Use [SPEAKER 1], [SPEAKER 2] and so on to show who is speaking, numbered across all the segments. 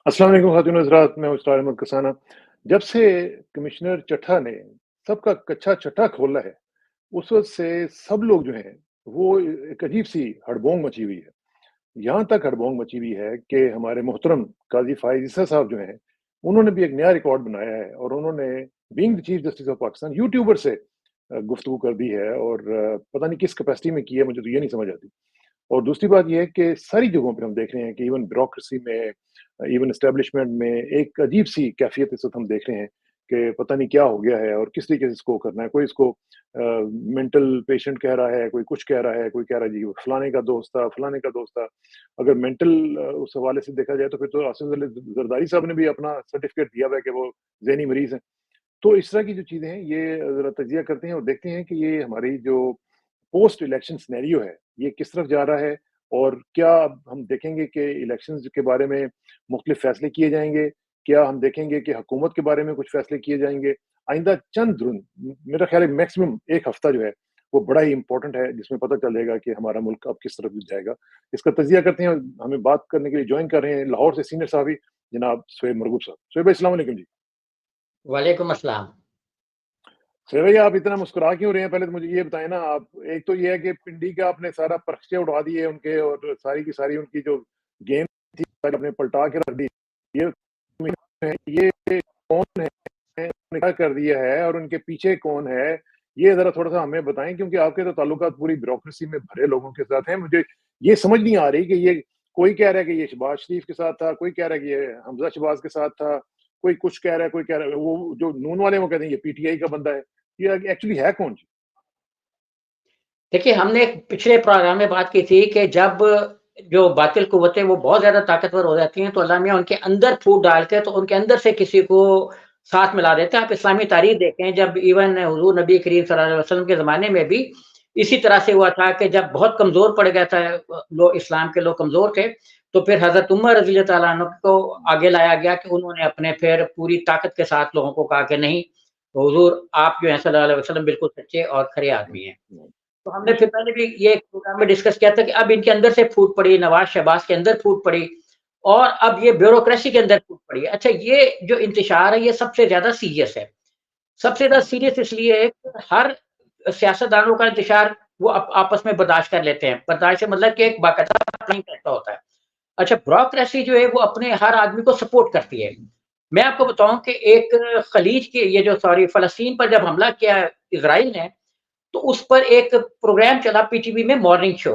[SPEAKER 1] अस्सलाम वालेकुम खातून हज़रात, मैं उस्ताद अहमद कसाना। जब से कमिश्नर चट्टा ने सबका कच्चा चट्टा खोला है, उस वक़्त से सब लोग जो हैं, वो एक अजीब-सी हड़बोंग मची हुई है। यहाँ तक हड़बोंग मची हुई है कि हमारे मोहतरम काज़ी फ़ाइज़ ईसा साहब जो हैं, उन्होंने भी एक नया रिकॉर्ड बनाया है और उन्होंने being the chief justice of Pakistan YouTuber से गुफ्तगू कर दी है और पता नहीं किस कैपेसिटी में की है, मुझे तो ये नहीं समझ आती। और दूसरी बात ये है कि सारी जगहों पे हम देख रहे हैं कि इवन ब्यूरोक्रेसी में, इवन एस्टेब्लिशमेंट में एक अजीब-सी कैफ़ियत इस वक़्त हम देख रहे हैं कि पता नहीं क्या हो गया है और किस तरीके से इसको करना है। कोई इसको मेंटल पेशेंट कह रहा है, कोई कुछ कह रहा है, कोई कह रहा है जी फलाने का दोस्त था, फलाने का दोस्त था। अगर मेंटल उस हवाले से देखा जाए तो फिर तो आसिफ ज़रदारी साहब ने भी अपना सर्टिफ़िकेट दिया हुआ है कि वो ज़हनी मरीज़ हैं। तो इस तरह की जो चीज़ें हैं, ये ज़रा तजिया करते हैं और देखते हैं कि ये हमारी जो पोस्ट इलेक्शन सिनेरियो है, ये किस तरफ जा रहा है और क्या अब हम देखेंगे कि इलेक्शंस के बारे में मुख्तलिफ फ़ैसले किए जाएँगे? क्या हम देखेंगे कि हुकूमत के बारे में कुछ फ़ैसले किए जाएँगे? आइंदा चंद दिन मेरा ख़्याल है मैक्सिमम 1 हफ़्ता जो है, वो बड़ा ही इम्पोर्टेंट है, जिसमें पता चलेगा कि हमारा मुल्क अब किस तरफ जाएगा। इसका तज़िया करते हैं और हमें बात करने के लिए जॉइन कर रहे हैं लाहौर से सीनियर सहाफ़ी जनाब शोएब मरगूब साहब। शोएब भाई अस्सलाम वालेकुम जी।
[SPEAKER 2] वालेकुम अस्सलाम।
[SPEAKER 1] शोएब भाई आप इतना मुस्कुरा क्यों रहे हैं? पहले तो मुझे ये बताएँ ना आप। एक तो ये है कि पिंडी का आपने सारा पर्चे उड़ा दिए उनके और सारी की सारी उनकी जो गेम थी सारी आपने पलटा के रख दी। ये ये कौन है? उन्होंने क्या कर दिया है और उनके पीछे कौन है? ये ज़रा थोड़ा-सा हमें बताएँ क्योंकि आपके तो ताल्लुकात पूरी ब्यूरोक्रेसी में भरे लोगों के साथ हैं। मुझे ये समझ नहीं आ रही कि ये कोई कह रहा है कि ये शहबाज शरीफ के साथ था, कोई कह रहा है कि ये हमज़ा शहबाज के साथ था, कोई कुछ कह रहा है, कोई कह रहा है वो जो नून वाले वो कहते हैं ये पीटीआई का बंदा है। ये एक्चुअली है कौन जी?
[SPEAKER 2] देखिए, हमने एक पिछले प्रोग्राम में बात की थी कि जब जो बातिल कुव्वतें वो बहुत ज़्यादा ताकतवर हो जाती हैं, तो अल्लाह मियाँ उनके अंदर फूट डाल के तो उनके अंदर से किसी को साथ मिला देते हैं। आप इस्लामी तारीख़ देखें जब इवन हुज़ूर नबी करीम सल्लल्लाहु अलैहि वसल्लम के ज़माने में भी इसी तरह से हुआ था कि जब बहुत कमज़ोर पड़ गया था लोग इस्लाम के लोग कमज़ोर थे, तो फिर हज़रत उमर रज़ी अल्लाह तआला अन्हु को आगे लाया गया कि उन्होंने अपने फिर पूरी ताकत के साथ लोगों को कहा कि नहीं, हुज़ूर आप जो हैं सल्लल्लाहु अलैहि वसल्लम बिल्कुल सच्चे और खरे
[SPEAKER 1] हुँ,
[SPEAKER 2] आदमी हैं।
[SPEAKER 1] हुँ,
[SPEAKER 2] तो हमने
[SPEAKER 1] जी।
[SPEAKER 2] फिर पहले भी ये प्रोग्राम में डिस्कस किया था कि अब इनके अंदर से फूट पड़ी, नवाज़ शहबाज के अंदर फूट पड़ी और अब ये ब्यूरोक्रेसी के अंदर फूट पड़ी है। अच्छा ये जो इंतशार है ये सबसे ज़्यादा सीरियस है। सबसे ज़्यादा
[SPEAKER 1] हुँ,
[SPEAKER 2] सीरियस इसलिए है कि हर सियासतदानों का इंतशार वो आपस में बर्दाश्त कर लेते हैं। बर्दाश्त से मतलब कि एक बाकायदा प्लानिंग करता होता है। अच्छा ब्यूरोक्रेसी जो है वो अपने हर आदमी को सपोर्ट करती है। मैं आपको बताऊँ कि एक खलीज के ये जो सॉरी फ़लस्तीन पर जब हमला किया इज़राइल ने तो उस पर एक प्रोग्राम चला पीटीवी में मॉर्निंग शो।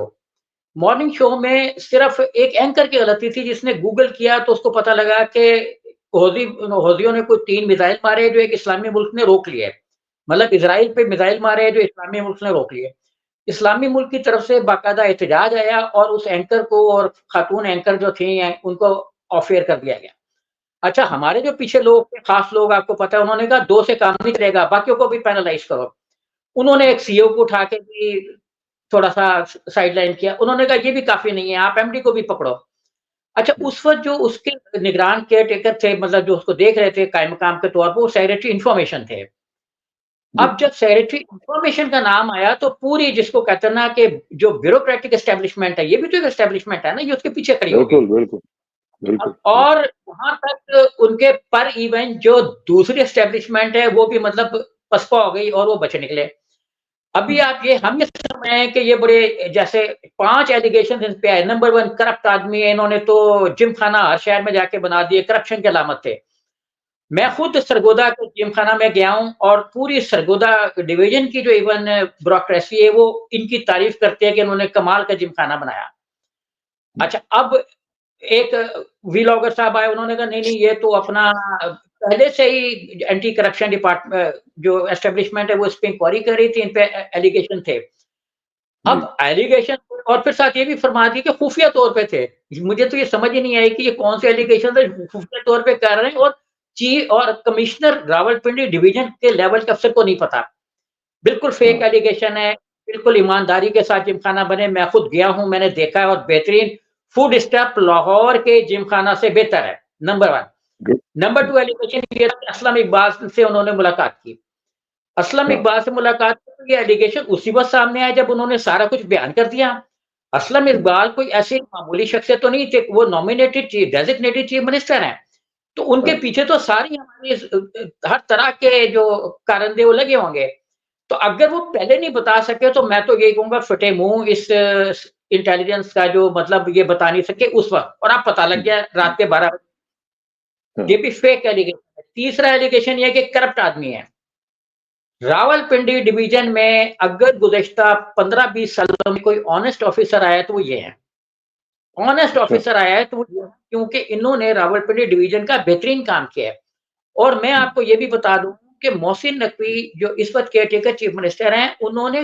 [SPEAKER 2] मॉर्निंग शो में सिर्फ़ एक एंकर की गलती थी जिसने गूगल किया तो उसको पता लगा कि हौथियों ने कोई 3 मिसाइल मारे जो एक इस्लामी मुल्क ने रोक लिए। मतलब इज़राइल पे मिसाइल मारे जो इस्लामी मुल्क ने रोक लिए। इस्लामी मुल्क की तरफ से बाकायदा एहतजाज आया और उस एंकर को और खातून एंकर जो थी उनको ऑफ एयर कर दिया गया। अच्छा हमारे जो पीछे लोग थे, खास लोग आपको पता है उन्होंने कहा 2 से काम नहीं चलेगा, बाकियों को भी पैनलाइज़ करो। उन्होंने एक सीईओ को उठा के भी थोड़ा-सा साइडलाइन किया। उन्होंने कहा ये भी काफ़ी नहीं है, आप एमडी को भी पकड़ो। अच्छा
[SPEAKER 1] हुँ,
[SPEAKER 2] उस वक़्त जो उसके निगरान केयरटेकर थे मतलब जो उसको देख रहे थे कायम-मक़ाम के तौर पे वो सेक्रेटरी इन्फॉर्मेशन थे।
[SPEAKER 1] जी।
[SPEAKER 2] अब जब सेक्रेटरी इन्फॉर्मेशन का नाम आया तो पूरी जिसको कहते हैं ना कि जो ब्यूरोक्रेटिक एस्टेब्लिशमेंट है, ये भी तो एक एस्टेब्लिशमेंट है ना, ये उसके पीछे खड़ी हो गई।
[SPEAKER 1] बिल्कुल, बिल्कुल, बिल्कुल,
[SPEAKER 2] अब
[SPEAKER 1] बिल्कुल।
[SPEAKER 2] और वहाँ तक उनके पर इवेंट जो दूसरी एस्टेब्लिशमेंट है वो भी मतलब पसपा हो गई और वो बच निकले। अभी
[SPEAKER 1] हुँ,
[SPEAKER 2] आप ये समझ रहे हैं कि ये बड़े जैसे 5 एलिगेशन इन पे है। नंबर 1 करप्ट आदमी है, इन्होंने तो जिमखाना हर शहर में जाके बना दिए, करप्शन की अलामत थे। मैं खुद सरगोदा के जिमखाना में गया हूँ और पूरी सरगोदा डिवीज़न की जो इवन ब्यूरोक्रेसी है, वो इनकी तारीफ़ करती है कि इन्होंने कमाल का जिमखाना बनाया।
[SPEAKER 1] हुँ,
[SPEAKER 2] अच्छा अब एक व्लॉगर साहब आए, उन्होंने कहा नहीं-नहीं ये तो अपना पहले से ही एंटी करप्शन जो एस्टेब्लिशमेंट है वो इस पे इंक्वायरी कर रही थी, इन पे एलिगेशन थे।
[SPEAKER 1] जी।
[SPEAKER 2] अब एलिगेशन और फिर साथ ये भी फरमा दी कि खुफिया तौर पे थे। मुझे तो ये समझ ही नहीं आई कि ये कौन से एलिगेशन थे खुफिया तौर पे कर रहे हैं और और कमिश्नर रावलपिंडी डिवीजन के लेवल के अफ़सर को नहीं पता। बिल्कुल फेक
[SPEAKER 1] हाँ,
[SPEAKER 2] एलिगेशन है, बिल्कुल ईमानदारी के साथ जिमखाना बने, मैं खुद गया हूँ, मैंने देखा है और बेहतरीन फूड स्टेप लाहौर के जिमखाना से बेहतर है, नंबर 1।
[SPEAKER 1] गुड।
[SPEAKER 2] नंबर
[SPEAKER 1] हुँ,
[SPEAKER 2] 2 एलिगेशन ये था कि असलम इकबाल से उन्होंने मुलाकात की। असलम
[SPEAKER 1] हाँ,
[SPEAKER 2] इकबाल से मुलाकात की तो ये एलिगेशन उसी वक़्त सामने आया जब उन्होंने सारा कुछ बयान कर दिया। असलम इकबाल कोई ऐसी मामूली शख्सियत तो नहीं थे, वो nominated chief designated chief minister हैं। तो उनके
[SPEAKER 1] हाँ,
[SPEAKER 2] पीछे तो सारी हमारी हर तरह के जो कारंदे वो लगे होंगे। तो अगर वो पहले नहीं बता सके तो मैं तो यही कहूँगा फटे मुँह इस इंटेलिजेंस का जो मतलब ये बता नहीं सके उस वक़्त और अब पता लग
[SPEAKER 1] हुँ,
[SPEAKER 2] गया रात के 12 बजे।
[SPEAKER 1] हाँ,
[SPEAKER 2] ये भी फेक एलिगेशन है। तीसरा एलिगेशन ये है कि करप्ट आदमी है। रावलपिंडी डिवीज़न में अगर गुज़िश्ता 15-20 सालों में कोई ऑनेस्ट ऑफिसर आया है तो वो ये है। ऑनेस्ट
[SPEAKER 1] अच्छा,
[SPEAKER 2] ऑफिसर आया है तो वो ये है क्योंकि इन्होंने रावलपिंडी डिवीज़न का बेहतरीन काम किया है। और मैं
[SPEAKER 1] हुँ,
[SPEAKER 2] आपको ये भी बता दूँ कि मोहसिन नकवी जो इस वक़्त केयरटेकर चीफ मिनिस्टर हैं, उन्होंने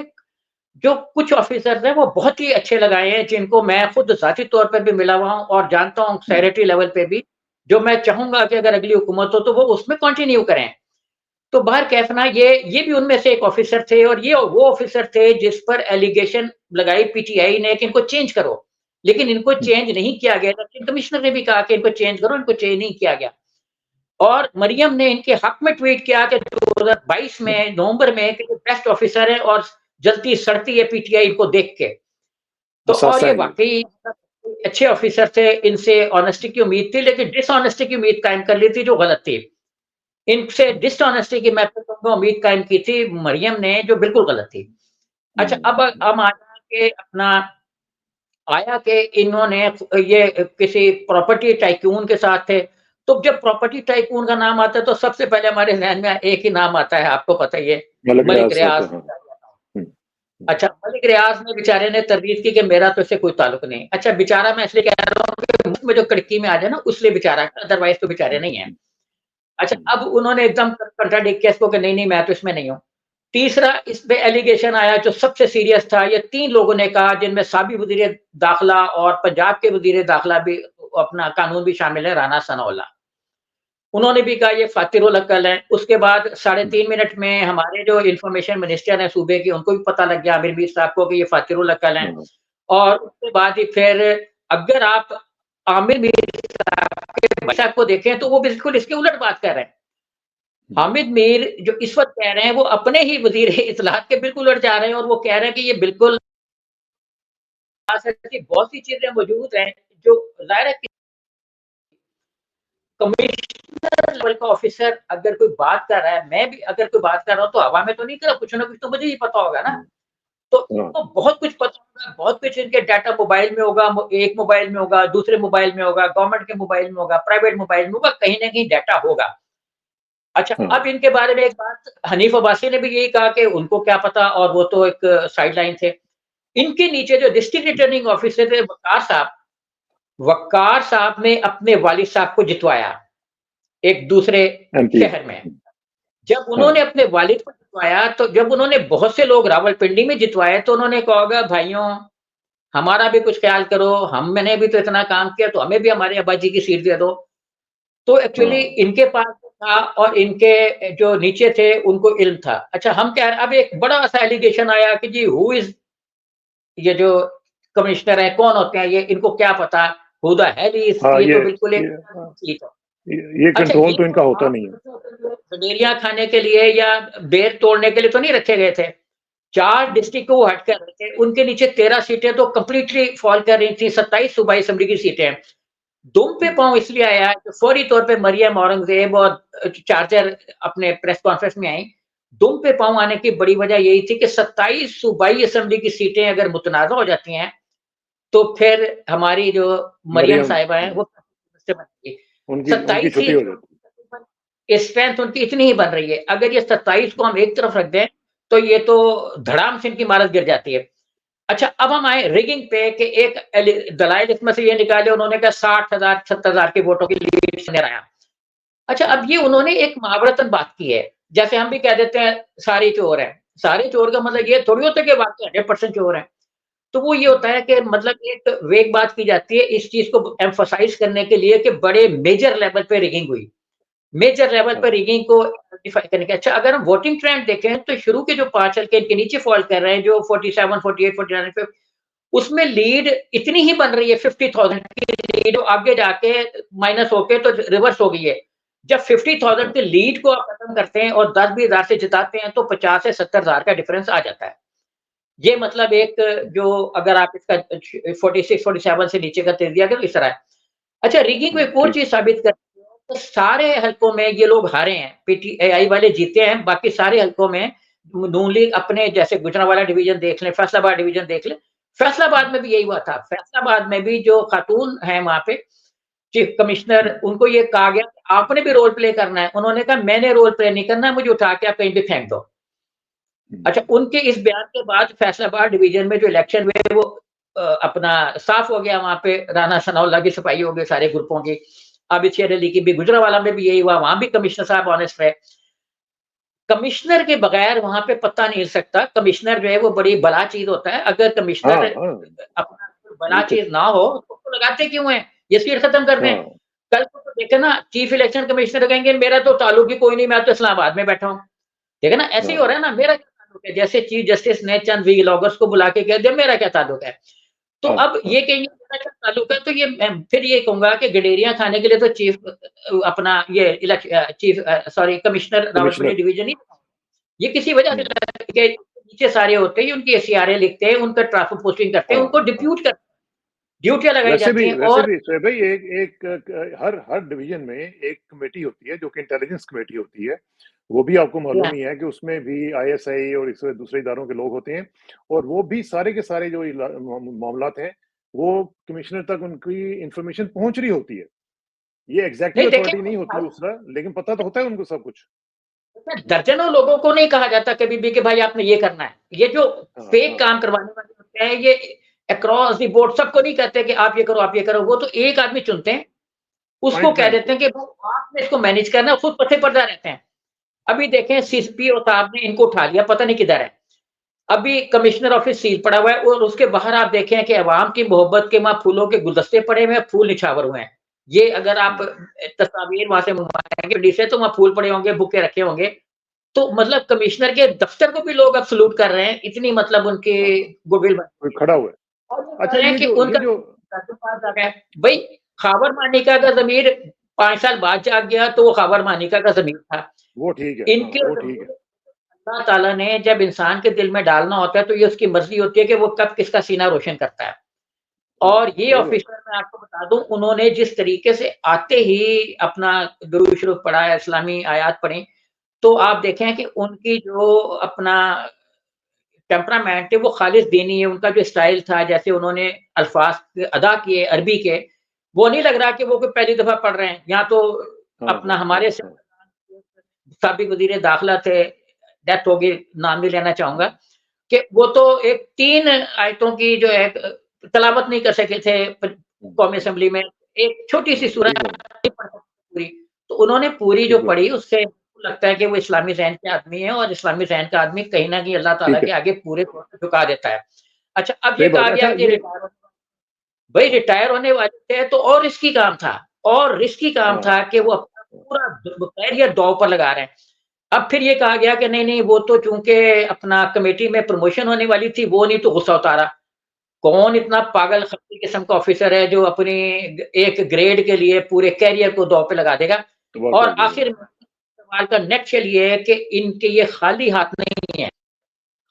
[SPEAKER 2] जो कुछ ऑफिसर्स हैं वो बहुत ही अच्छे लगाए हैं, जिनको मैं खुद ज़ाती तौर पर भी मिला हुआ हूँ और जानता हूँ
[SPEAKER 1] हुँ,
[SPEAKER 2] सेक्रेटरी लेवल पे भी, जो मैं चाहूँगा कि अगर अगली हुकूमत हो तो वो उसमें कंटिन्यू करें। तो बहरकैफ़ ये भी उनमें से एक ऑफिसर थे और ये वो ऑफिसर थे जिस पर एलिगेशन लगाई पीटीआई ने कि इनको चेंज करो, लेकिन इनको
[SPEAKER 1] हुँ,
[SPEAKER 2] चेंज नहीं किया गया। इलेक्शन कमिश्नर ने भी कहा कि इनको चेंज करो, इनको चेंज नहीं किया गया। और मरियम ने इनके हक में ट्वीट किया कि 2022
[SPEAKER 1] हुँ,
[SPEAKER 2] में नवंबर में कि ये बेस्ट ऑफिसर है और जलती सड़ती है पीटीआई इनको देख के। तो और
[SPEAKER 1] असासा
[SPEAKER 2] ये
[SPEAKER 1] है ये।
[SPEAKER 2] वाक़ई अच्छे ऑफिसर थे, इनसे ऑनेस्टी की उम्मीद थी, लेकिन डिसऑनेस्टी की उम्मीद कायम कर ली थी जो गलत थी। इनसे डिसऑनेस्टी की मैं तो कहूँगा उम्मीद कायम की थी मरियम ने जो बिल्कुल गलत थी। अच्छा अब
[SPEAKER 1] हुँ,
[SPEAKER 2] हम आ जाएँ कि अपना आया कि इन्होंने ये किसी प्रॉपर्टी टाइकून के साथ थे। तो जब प्रॉपर्टी टाइकून का नाम आता है तो सबसे पहले हमारे ज़हन में एक ही नाम आता है, आपको पता ही है,
[SPEAKER 1] मलक
[SPEAKER 2] मलिक
[SPEAKER 1] रियाज़ साहब
[SPEAKER 2] रियाज़।
[SPEAKER 1] का हाँ, हुँ, हुँ,
[SPEAKER 2] अच्छा, मलिक रियाज़ ने बेचारे ने तरवीद की कि मेरा तो इससे कोई ताल्लुक नहीं। अच्छा बेचारा मैं इसलिए कह रहा हूँ कि मुँह में जो कड़की में आ जाए ना उसलिए बेचारा है, अदरवाइज़ तो बेचारे
[SPEAKER 1] हुँ,
[SPEAKER 2] नहीं है।
[SPEAKER 1] हुँ,
[SPEAKER 2] अच्छा
[SPEAKER 1] हुँ,
[SPEAKER 2] अब उन्होंने एकदम कंट्राडिक्ट किया इसको कि नहीं-नहीं मैं तो इसमें नहीं हूँ। तीसरा इस पे एलिगेशन आया जो सबसे सीरियस था, ये 3 लोगों ने कहा जिनमें साबिक़ वज़ीर दाखिला और पंजाब के वज़ीर दाखिला भी अपना कानून भी शामिल है, राना सनाउल्लाह। उन्होंने भी कहा ये फ़ातिरुल अक़ल है। उसके बाद साढ़े
[SPEAKER 1] हुँ,
[SPEAKER 2] 3 मिनट में हमारे जो इन्फॉर्मेशन मिनिस्टर हैं सूबे के, उनको भी पता लग गया आमिर मीर साहब को कि ये फ़ातिरुल अक़ल हैं।
[SPEAKER 1] हाँ,
[SPEAKER 2] और उसके बाद ही फिर अगर आप आमिर मीर साहब के भाई साहब को देखें तो वो बिल्कुल इसके उलट बात कर रहे हैं।
[SPEAKER 1] हुँ,
[SPEAKER 2] हामिद मीर जो इस वक़्त कह रहे हैं वो अपने ही वज़ीर इत्तलात के बिल्कुल उलट जा रहे हैं और वो कह रहे हैं कि ये बिल्कुल ऐसी बहुत सी चीज़ें मौजूद हैं जो ज़ाहिर है कि कमिश्नर लेवल का ऑफ़िसर अगर कोई बात कर रहा है, मैं भी अगर कोई बात कर रहा हूँ तो हवा में तो नहीं कर रहा, कुछ ना कुछ तो मुझे ही पता होगा ना।
[SPEAKER 1] हुँ,
[SPEAKER 2] तो
[SPEAKER 1] हाँ,
[SPEAKER 2] इनको बहुत कुछ पता होगा, बहुत कुछ इनके डाटा मोबाइल में होगा, एक मोबाइल में होगा, दूसरे मोबाइल में होगा, गवर्नमेंट के मोबाइल में होगा, प्राइवेट मोबाइल में होगा, कहीं न कहीं डाटा होगा। अच्छा,
[SPEAKER 1] हाँ,
[SPEAKER 2] अब इनके बारे में एक बात हनीफ अब्बासी ने भी यही कहा कि उनको क्या पता और वो तो एक साइडलाइन थे। इनके नीचे जो डिस्ट्रिक्ट रिटर्निंग ऑफिसर थे वक़ार साहब ने अपने वालिद साहब को जितवाया, एक दूसरे
[SPEAKER 1] एमपी
[SPEAKER 2] शहर में।
[SPEAKER 1] हुँ,
[SPEAKER 2] जब
[SPEAKER 1] हाँ,
[SPEAKER 2] उन्होंने अपने वालिद को जितवाया तो जब उन्होंने बहुत से लोग रावलपिंडी में जितवाए तो उन्होंने कहा होगा भाइयों, हमारा भी कुछ ख़्याल करो, हमने भी तो इतना काम किया तो हमें भी हमारे अब्बा जी की सीट दे दो। तो एक्चुअली
[SPEAKER 1] हाँ,
[SPEAKER 2] इनके पास जो था और इनके जो नीचे थे उनको इल्म था। अच्छा हम कह रहे अब एक बड़ा-सा एलिगेशन आया कि जी हू इज़ ये जो कमिश्नर हैं, कौन होते हैं ये, इनको क्या पता? Who the hell he is
[SPEAKER 1] हाँ,
[SPEAKER 2] ये तो बिल्कुल एक
[SPEAKER 1] ये
[SPEAKER 2] चीज़ है।
[SPEAKER 1] ये
[SPEAKER 2] अच्छा
[SPEAKER 1] कंट्रोल
[SPEAKER 2] ये
[SPEAKER 1] तो
[SPEAKER 2] जो
[SPEAKER 1] इनका होता नहीं है।
[SPEAKER 2] आप गडेरिया खाने के लिए या बेर तोड़ने के लिए तो नहीं रखे गए थे। 4
[SPEAKER 1] हुँ,
[SPEAKER 2] डिस्ट्रिक्ट को वो हट कर रहे थे। उनके नीचे 13 सीटें तो कंप्लीटली फॉल कर रही थी, 27 सूबाई असेंबली की सीटें। दुम पे
[SPEAKER 1] हुँ,
[SPEAKER 2] पाँव इसलिए आया कि फौरी तौर पे मरियम औरंगज़ेब और चार्जर अपने प्रेस कॉन्फ्रेंस में आई। दुम पे पाँव आने की बड़ी वजह यही थी कि 27 सूबाई असेंबली की सीटें अगर मुतनाज़ा हो जाती हैं, तो फिर हमारी जो मरियम
[SPEAKER 1] मरियम
[SPEAKER 2] साहिबा हैं,
[SPEAKER 1] हुँ,
[SPEAKER 2] वो से बनेंगी।
[SPEAKER 1] उनकी
[SPEAKER 2] 27 ही
[SPEAKER 1] छुट्टी हो जाती
[SPEAKER 2] स्ट्रेंथ उनकी इतनी ही बन रही है। अगर ये 27 को हम एक तरफ रख दें, तो ये तो धड़ाम से इनकी इमारत गिर जाती है। अच्छा, अब हम आए रिगिंग पे कि एक दलाइल इसमें से ये निकाले उन्होंने कहा 60,000 70,000 के वोटों की लीड से आया। अच्छा,
[SPEAKER 1] है।
[SPEAKER 2] अब ये उन्होंने एक मुहावरतन बात की है। जैसे हम भी कह देते हैं सारे चोर हैं। सारे चोर का मतलब ये थोड़ी होता है कि वाक़ई 100% चोर हैं। तो वो ये
[SPEAKER 1] हुँ,
[SPEAKER 2] होता है कि मतलब एक वेग बात की जाती है इस चीज़ को एम्फसाइज़ करने के लिए कि बड़े मेजर लेवल पे रिगिंग हुई। मेजर लेवल
[SPEAKER 1] हाँ,
[SPEAKER 2] पर रिगिंग को आइडेंटिफ़ाई करने के अच्छा अगर हम वोटिंग ट्रेंड देखें तो शुरू के जो 5 हल्के इनके नीचे फॉल कर रहे हैं जो 47, 48, 49 पे उसमें लीड इतनी ही बन रही है 50,000 की लीड आगे जाके माइनस होके तो रिवर्स हो गई है। जब 50,000
[SPEAKER 1] हाँ,
[SPEAKER 2] की लीड को आप खत्म करते हैं और 10-20 हज़ार से जिताते हैं तो 50 से 70 हज़ार का डिफरेंस आ जाता है। ये मतलब एक जो अगर आप इसका 46-47 से नीचे का दिया गया तो इस तरह है। अच्छा रिगिंग को एक और
[SPEAKER 1] ठीक।
[SPEAKER 2] चीज़ साबित करती है, तो सारे हलकों में ये लोग हारे हैं, पीटीआई वाले जीते हैं, बाकी सारे हलकों में नून लीग अपने जैसे गुजरांवाला डिवीज़न देख लें, फैसलाबाद डिवीज़न देख लें, फैसलाबाद में भी यही हुआ था। फैसलाबाद में भी जो खातून हैं वहाँ पे चीफ कमिश्नर उनको ये कहा गया आपने भी रोल प्ले करना है। उन्होंने कहा मैंने रोल प्ले नहीं करना है, मुझे उठा के आप कहीं भी फेंक दो। अच्छा उनके इस बयान के बाद फैसलाबाद डिवीजन में जो इलेक्शन हुए वो अपना साफ हो गया वहाँ पे राना सनाउल्लाह की सफाई हो गई सारे ग्रुपों की। आबिद शेर अली की भी गुजरांवाला में भी यही हुआ, वहाँ भी कमिश्नर साहब ऑनेस्ट रहे। कमिश्नर के बगैर वहाँ पे पता नहीं हिल सकता। कमिश्नर जो है वो बड़ी बला चीज़ होता है। अगर कमिश्नर अपना बला
[SPEAKER 1] बिल्कुल।
[SPEAKER 2] चीज़ ना हो तो उसको लगाते क्यों हैं? ये सीट खत्म कर दें।
[SPEAKER 1] हाँ,
[SPEAKER 2] कल को तो देखे ना चीफ इलेक्शन कमिश्नर कहेंगे मेरा तो ताल्लुक ही कोई नहीं, मैं तो इस्लामाबाद में बैठा हूँ। ठीक है ना? ऐसे ही हो रहा है
[SPEAKER 1] हाँ,
[SPEAKER 2] ना, मेरा क्या ताल्लुक है? जैसे चीफ जस्टिस ने चंद वीलॉगर्स को बुला के कह दिया मेरा क्या ताल्लुक है? तो
[SPEAKER 1] हाँ,
[SPEAKER 2] अब
[SPEAKER 1] हाँ,
[SPEAKER 2] ये कहेंगे मेरा क्या ताल्लुक है तो ये मैं फिर ये कहूँगा कि गडेरियाँ खाने के लिए तो चीफ अपना ये chief sorry commissioner Rawalpindi
[SPEAKER 1] commissioner.
[SPEAKER 2] Division ही ये किसी वजह से
[SPEAKER 1] हुँ,
[SPEAKER 2] के नीचे सारे होते हैं, उनकी एससीआरए लिखते हैं, उनका ट्रांसफर पोस्टिंग करते हैं,
[SPEAKER 1] हाँ,
[SPEAKER 2] उनको
[SPEAKER 1] हाँ।
[SPEAKER 2] डिप्यूट करते हैं, ड्यूटियाँ लगाई जाती हैं
[SPEAKER 1] वैसे
[SPEAKER 2] और
[SPEAKER 1] भी शोएब भाई एक एक क हर हर डिवीज़न में एक कमेटी होती है जो कि इंटेलिजेंस कमेटी होती है। वो भी आपको मालूम ही है कि उसमें भी आईएसआई और इस दूसरे इदारों के लोग होते हैं और वो भी सारे के सारे जो मामलात हैं, वो कमिश्नर तक उनकी इन्फॉर्मेशन पहुँच रही होती है। ये एग्ज़ेक्टिव
[SPEAKER 2] नहीं देखें
[SPEAKER 1] अथॉरिटी नहीं होती उस तरह, लेकिन पता तो होता है उनको सब कुछ।
[SPEAKER 2] दर्जनों लोगों को नहीं कहा जाता कभी भी कि भाई आपने ये करना है। ये जो
[SPEAKER 1] हाँ,
[SPEAKER 2] फेक
[SPEAKER 1] हाँ।
[SPEAKER 2] काम करवाने वाले होते हैं, ये अक्रॉस द बोर्ड सबको नहीं कहते कि आप ये करो, आप ये करो। वो तो एक आदमी चुनते हैं, उसको
[SPEAKER 1] पॉइंट
[SPEAKER 2] कह
[SPEAKER 1] मैन
[SPEAKER 2] देते
[SPEAKER 1] को।
[SPEAKER 2] हैं कि भाई आपने इसको मैनेज करना है, खुद पत्ते पर्दा रहते हैं। अभी देखें सीएसपीओ साहब ने इनको उठा लिया, पता नहीं किधर है। अभी कमिश्नर ऑफिस सील पड़ा हुआ है और उसके बाहर आप देखें कि अवाम की मोहब्बत के वहाँ फूलों के गुलदस्ते पड़े हुए हैं, फूल निछावर हुए हैं। ये अगर आप
[SPEAKER 1] हुँ,
[SPEAKER 2] तस्वीर वहाँ से मंगवाएँगे दिल्ली से तो वहाँ फूल पड़े होंगे, बुके रखे होंगे। तो मतलब कमिश्नर के दफ्तर को भी लोग अब सैल्यूट कर रहे हैं, इतनी मतलब उनकी
[SPEAKER 1] हाँ, हाँ।
[SPEAKER 2] गुडविल बन
[SPEAKER 1] कोई
[SPEAKER 2] गई है।
[SPEAKER 1] खड़ा हुआ है।
[SPEAKER 2] और ये कह
[SPEAKER 1] अच्छा
[SPEAKER 2] रहे हैं कि
[SPEAKER 1] ये
[SPEAKER 2] उनका
[SPEAKER 1] जो
[SPEAKER 2] पास आ गया है। भई खॉबर मानिका का ज़मीर 5 साल बाद जाग गया तो वो खॉबर मानिका का ज़मीर था।
[SPEAKER 1] वो ठीक है। हाँ,
[SPEAKER 2] इनके
[SPEAKER 1] वो ठीक है।
[SPEAKER 2] ज़मीर अल्लाह ताला ने जब इंसान के दिल में डालना होता है तो ये उसकी मर्ज़ी होती है कि वो कब किसका सीना रोशन करता है।
[SPEAKER 1] हाँ,
[SPEAKER 2] और ये
[SPEAKER 1] सही बात है।
[SPEAKER 2] ऑफ़िसर मैं आपको बता दूँ उन्होंने जिस तरीके से आते ही अपना दुरूद शरीफ पढ़ा, इस्लामी आयात पढ़ी, तो आप देखें कि उनकी जो अपना टेम्परामेंट है वो खालिस दीनी है, उनका जो स्टाइल था जैसे उन्होंने अल्फ़ाज़ अदा किए अरबी के, वो नहीं लग रहा कि वो कोई पहली दफ़ा पढ़ रहे हैं। यहाँ तो
[SPEAKER 1] हाँ,
[SPEAKER 2] अपना
[SPEAKER 1] हाँ, हाँ,
[SPEAKER 2] हमारे
[SPEAKER 1] हाँ।
[SPEAKER 2] साबिक़ वज़ीर दाखिला थे, डेथ हो गई, नाम नहीं लेना चाहूँगा,
[SPEAKER 1] हुँ,
[SPEAKER 2] कि वो तो एक 3 आयतों की जो है तिलावत नहीं कर सके थे
[SPEAKER 1] हुँ,
[SPEAKER 2] कौमी
[SPEAKER 1] हुँ,
[SPEAKER 2] असेंबली में, एक छोटी-सी सूरत
[SPEAKER 1] ठीक बात।
[SPEAKER 2] नहीं पढ़ सकते पूरी। तो उन्होंने पूरी जो
[SPEAKER 1] ठीक बात।
[SPEAKER 2] पढ़ी उससे लगता है कि वो इस्लामी ज़हन के आदमी है और इस्लामी ज़हन का आदमी कहीं न कहीं अल्लाह ताला
[SPEAKER 1] ठीक
[SPEAKER 2] के
[SPEAKER 1] है।
[SPEAKER 2] आगे पूरे तौर पे झुका देता है। अच्छा अब
[SPEAKER 1] सही
[SPEAKER 2] ये
[SPEAKER 1] बात
[SPEAKER 2] कहा
[SPEAKER 1] है।
[SPEAKER 2] गया
[SPEAKER 1] अच्छा
[SPEAKER 2] कि
[SPEAKER 1] ये
[SPEAKER 2] भई
[SPEAKER 1] हाँ,
[SPEAKER 2] रिटायर होने वाले थे तो और रिस्की काम था और रिस्की काम
[SPEAKER 1] हाँ,
[SPEAKER 2] था कि वो अपना
[SPEAKER 1] हाँ,
[SPEAKER 2] पूरा करियर दाँव पर लगा रहे हैं। अब फिर ये कहा गया कि नहीं, वो तो चूँकि अपना कमेटी में प्रमोशन होने वाली थी, वो नहीं तो गुस्सा उतारा। कौन इतना पागल खप्पी किस्म का ऑफ़िसर है जो अपनी एक ग्रेड के लिए पूरे करियर को दाँव पे लगा देगा?
[SPEAKER 1] तबाह
[SPEAKER 2] और
[SPEAKER 1] कर देगा।
[SPEAKER 2] आखिर में सवाल का नटशेल ये है कि इनके ये खाली हाथ नहीं है।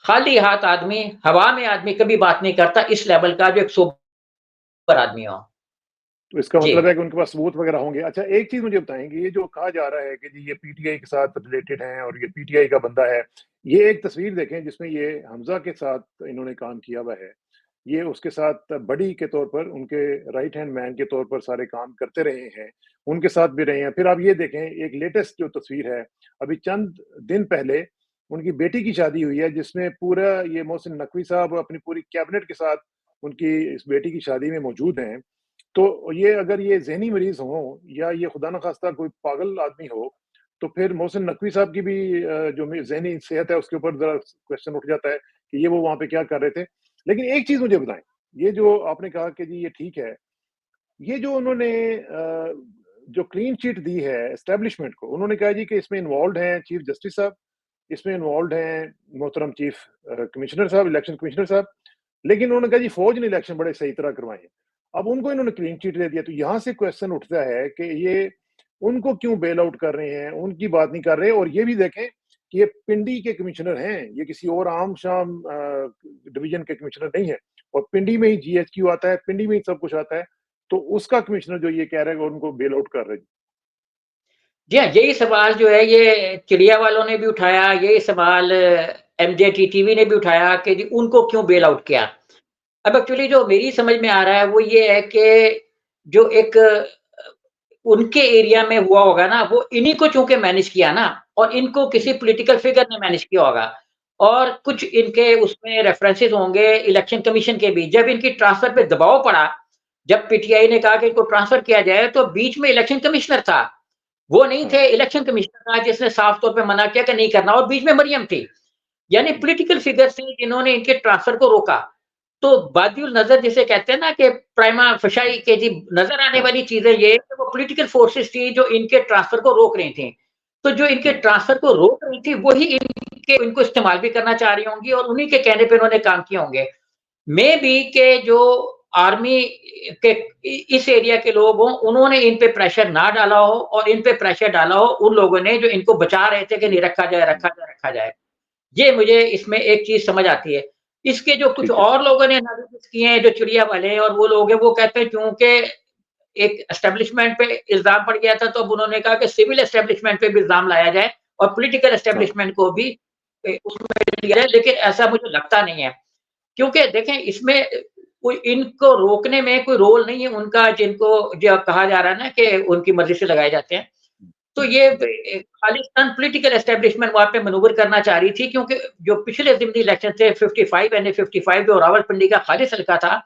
[SPEAKER 2] खाली हाथ आदमी, हवा में आदमी कभी बात नहीं करता इस लेवल का जो एक सोबर आदमी हो।
[SPEAKER 1] तो इसका
[SPEAKER 2] जी।
[SPEAKER 1] मतलब है कि उनके पास सबूत वगैरह होंगे। अच्छा एक चीज़ मुझे बताएँ कि ये जो कहा जा रहा है कि जी ये पीटीआई के साथ रिलेटेड हैं और ये पीटीआई का बंदा है। ये एक तस्वीर देखें जिसमें ये हमज़ा के साथ इन्होंने काम किया हुआ है। ये उसके साथ बडी के तौर पर उनके राइट हैंड मैन के तौर पर सारे काम करते रहे हैं। उनके साथ भी रहे हैं। फिर आप ये देखें एक लेटेस्ट जो तस्वीर है, अभी चंद दिन पहले उनकी बेटी की शादी हुई है जिसमें पूरा ये मोहसिन नकवी साहब अपनी पूरी कैबिनेट के साथ उनकी इस बेटी की शादी में मौजूद हैं। तो ये अगर ये ज़हनी मरीज़ हों या ये खुदा न ख़ास्ता कोई पागल आदमी हो, तो फिर मोहसिन नकवी साहब की भी जो ज़हनी सेहत है उसके ऊपर ज़रा क्वेश्चन उठ जाता है कि ये वो वहाँ पे क्या कर रहे थे। लेकिन एक चीज़ मुझे बताएँ, ये जो आपने कहा कि जी ये ठीक है, ये जो उन्होंने जो क्लीन चिट दी है एस्टेब्लिशमेंट को, उन्होंने कहा जी कि इसमें इन्वॉल्व्ड हैं चीफ जस्टिस साहब, इसमें इन्वॉल्व्ड हैं मोहतरम चीफ कमिश्नर साहब, इलेक्शन कमिश्नर साहब, लेकिन उन्होंने कहा जी फौज ने इलेक्शन बड़े सही तरह करवाए हैं। अब उनको इन्होंने क्लीन चिट दे दिया, तो यहाँ से क्वेश्चन उठता है कि ये उनको क्यों बेल आउट कर रहे हैं, उनकी बात नहीं कर रहे और ये भी देखें कि ये पिंडी के कमिश्नर हैं, ये किसी और आम शाम डिवीज़न के कमिश्नर नहीं है और पिंडी में ही जीएचक्यू आता है, पिंडी में ही सब कुछ आता है, तो उसका कमिश्नर जो ये कह रहा है कि उनको बेल आउट कर रहे हैं।
[SPEAKER 2] जी हाँ, यही सवाल जो है ये चिड़िया वालों ने भी उठाया, यही सवाल एमजेटीटीवी ने भी उठाया कि जी उनको क्यों बेल आउट किया। अब एक्चुअली जो मेरी समझ में आ रहा है वो ये है कि जो एक उनके एरिया में हुआ होगा ना, वो इन्हीं को चूँकि मैनेज किया ना और इनको किसी पॉलिटिकल फिगर ने मैनेज किया होगा और कुछ इनके उसमें रेफरेंसेस होंगे इलेक्शन कमीशन के भी। जब इनकी ट्रांसफर पे दबाव पड़ा, जब पीटीआई ने कहा कि इनको ट्रांसफर किया जाए, तो बीच में इलेक्शन कमिश्नर था। वो नहीं थे, इलेक्शन कमिश्नर था जिसने साफ तौर पे मना किया कि नहीं करना और बीच में मरियम थी। यानी पॉलिटिकल फिगर्स थे जिन्होंने इनके ट्रांसफर को रोका। तो बादिउल नज़र जिसे कहते हैं ना कि प्राइमा फ़शाई के जी नज़र आने वाली चीज़ें ये कि वो पॉलिटिकल फोर्सेस थी जो इनके ट्रांसफर को रोक रही थी। तो जो इनके ट्रांसफर को रोक रही थी वही इनको इस्तेमाल भी करना चाह रही होंगी और उन्हीं के कहने पे उन्होंने काम किए होंगे। मे बी के जो आर्मी के इस एरिया के लोग हों, उन्होंने इन पे प्रेशर ना डाला हो और इन पे प्रेशर डाला हो उन लोगों ने जो इनको बचा रहे थे कि नहीं रखा जाए, रखा जाए, रखा जाए। ये मुझे इसमें एक चीज़ समझ आती है। इसके जो कुछ
[SPEAKER 1] ठीक है।
[SPEAKER 2] और लोगों ने एनालिसिस किए हैं, जो चिड़िया वाले हैं और वो लोग हैं, वो कहते हैं क्योंकि एक एस्टेब्लिशमेंट पे इल्ज़ाम पड़ गया था, तो अब उन्होंने कहा कि सिविल एस्टेब्लिशमेंट पे भी इल्ज़ाम लाया जाए और पॉलिटिकल
[SPEAKER 1] हाँ,
[SPEAKER 2] एस्टेब्लिशमेंट को भी उसमें लिया जाए, लेकिन ऐसा मुझे लगता नहीं है। क्योंकि देखें इसमें कोई इनको रोकने में कोई रोल नहीं है उनका जिनको जो कहा जा रहा है ना कि उनकी मर्ज़ी से लगाए जाते हैं। तो ये खालिस्तान पॉलिटिकल एस्टेब्लिशमेंट वहाँ पे मैनूवर करना चाह रही थी क्योंकि जो पिछले ज़िमनी इलेक्शन थे 55 यानी 55 जो रावलपिंडी का खालिस हल्का था,